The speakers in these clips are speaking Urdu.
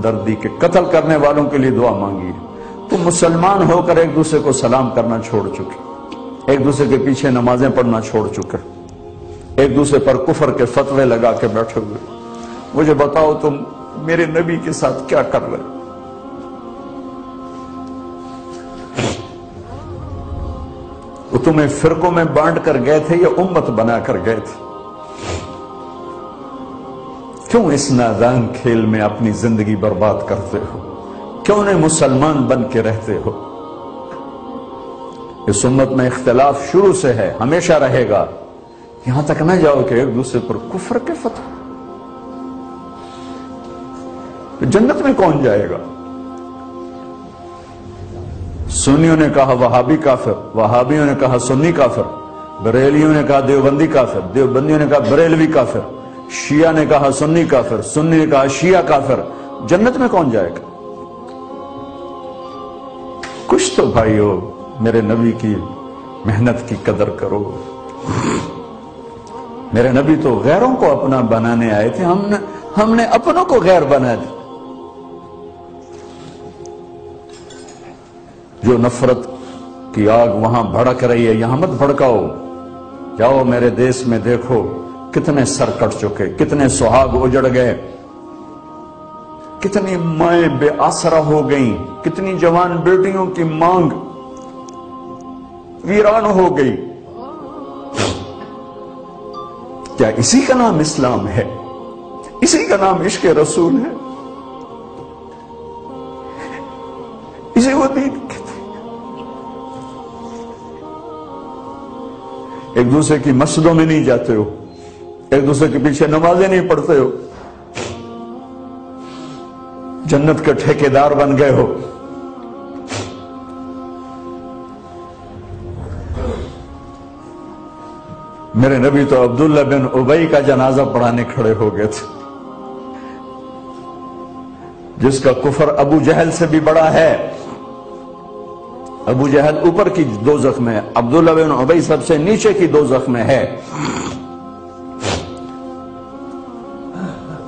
دردی کے قتل کرنے والوں کے لیے دعا مانگی ہے۔ تو مسلمان ہو کر ایک دوسرے کو سلام کرنا چھوڑ چکے، ایک دوسرے کے پیچھے نمازیں پڑھنا چھوڑ چکے، ایک دوسرے پر کفر کے فتوے لگا کے بیٹھے ہوئے۔ مجھے بتاؤ تم میرے نبی کے ساتھ کیا کر رہے؟ وہ تمہیں فرقوں میں بانٹ کر گئے تھے یا امت بنا کر گئے تھے؟ کیوں اس نادان کھیل میں اپنی زندگی برباد کرتے ہو؟ کیوں نہیں مسلمان بن کے رہتے ہو؟ اس امت میں اختلاف شروع سے ہے، ہمیشہ رہے گا، یہاں تک نہ جاؤ کہ ایک دوسرے پر کفر کے فتوے۔ جنت میں کون جائے گا؟ سنیوں نے کہا وہابی کافر، وہابیوں نے کہا سنی کافر، بریلیوں نے کہا دیوبندی کافر، دیوبندیوں نے کہا بریلوی کافر، شیعہ نے کہا سنی کافر، سنی نے کہا شیعہ کافر۔ جنت میں کون جائے گا؟ کچھ تو بھائیو میرے نبی کی محنت کی قدر کرو۔ میرے نبی تو غیروں کو اپنا بنانے آئے تھے، ہم نے اپنوں کو غیر بنا دیا۔ جو نفرت کی آگ وہاں بھڑک رہی ہے، یہاں مت بھڑکاؤ۔ جاؤ میرے دیس میں دیکھو کتنے سر کٹ چکے، کتنے سہاگ اجڑ گئے، کتنی مائیں بے آسرا ہو گئیں، کتنی جوان بیٹیوں کی مانگ ویران ہو گئی۔ کیا اسی کا نام اسلام ہے؟ اسی کا نام عشق رسول ہے؟ اسے وہ دین کہتے ہیں۔ ایک دوسرے کی مسجدوں میں نہیں جاتے ہو، ایک دوسرے کے پیچھے نمازیں نہیں پڑھتے ہو، جنت کے ٹھیکیدار بن گئے ہو۔ میرے نبی تو عبداللہ بن ابی کا جنازہ پڑھانے کھڑے ہو گئے تھے، جس کا کفر ابو جہل سے بھی بڑا ہے۔ ابو جہل اوپر کی دوزخ میں، عبداللہ بن ابی سب سے نیچے کی دوزخ میں ہے۔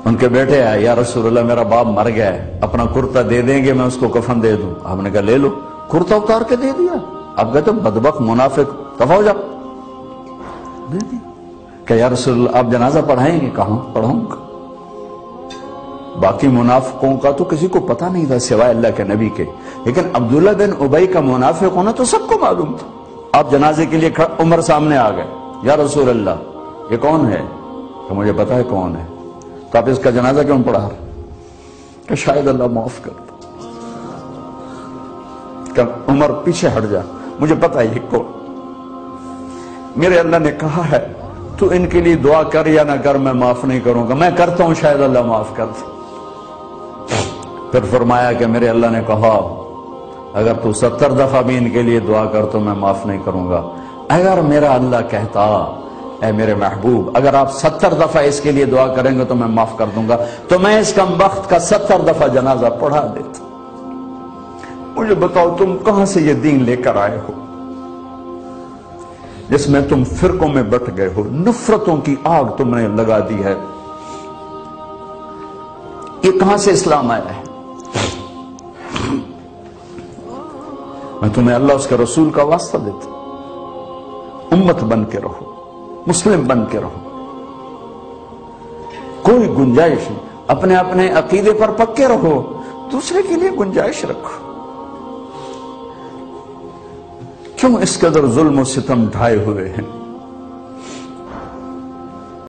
ان کے بیٹے آئے، یا رسول اللہ میرا باپ مر گیا ہے، اپنا کرتا دے دیں گے، میں اس کو کفن دے دوں۔ آپ نے کہا لے لو، کرتا اتار کے دے دیا۔ آپ کہتے بدبخت منافق، دفع ہو جا، دے دی۔ کہ یا رسول اللہ آپ جنازہ پڑھائیں گے؟ کہاں پڑھوں گا۔ باقی منافقوں کا تو کسی کو پتہ نہیں تھا سوائے اللہ کے نبی کے، لیکن عبداللہ بن ابی کا منافق ہونا تو سب کو معلوم تھا۔ آپ جنازے کے لیے عمر سامنے آ گئے، یا رسول اللہ یہ کون ہے؟ کہ مجھے پتا ہے کون ہے۔ تو آپ اس کا جنازہ کیوں پڑھا رہے؟ کہ شاید اللہ معاف کر دے۔ کہ عمر پیچھے ہٹ جا، مجھے پتا ہے یہ کون۔ میرے اللہ نے کہا ہے تو ان کے لیے دعا کر یا نہ کر، میں معاف نہیں کروں گا۔ میں کرتا ہوں، شاید اللہ معاف کر دے۔ پھر فرمایا کہ میرے اللہ نے کہا اگر تو 70 دفعہ بھی ان کے لیے دعا کر تو میں معاف نہیں کروں گا۔ اگر میرا اللہ کہتا اے میرے محبوب اگر آپ 70 دفعہ اس کے لیے دعا کریں گے تو میں معاف کر دوں گا، تو میں اس کم بخت کا 70 دفعہ جنازہ پڑھا دیتا۔ مجھے بتاؤ تم کہاں سے یہ دین لے کر آئے ہو جس میں تم فرقوں میں بٹ گئے ہو، نفرتوں کی آگ تم نے لگا دی ہے؟ یہ کہاں سے اسلام آیا ہے؟ میں تمہیں اللہ اس کے رسول کا واسطہ دیتا ہوں، امت بن کے رہو، مسلم بن کے رہو، کوئی گنجائش نہیں، اپنے اپنے عقیدے پر پکے رہو، دوسرے کے لیے گنجائش رکھو۔ کیوں اس قدر ظلم و ستم ڈھائے ہوئے ہیں؟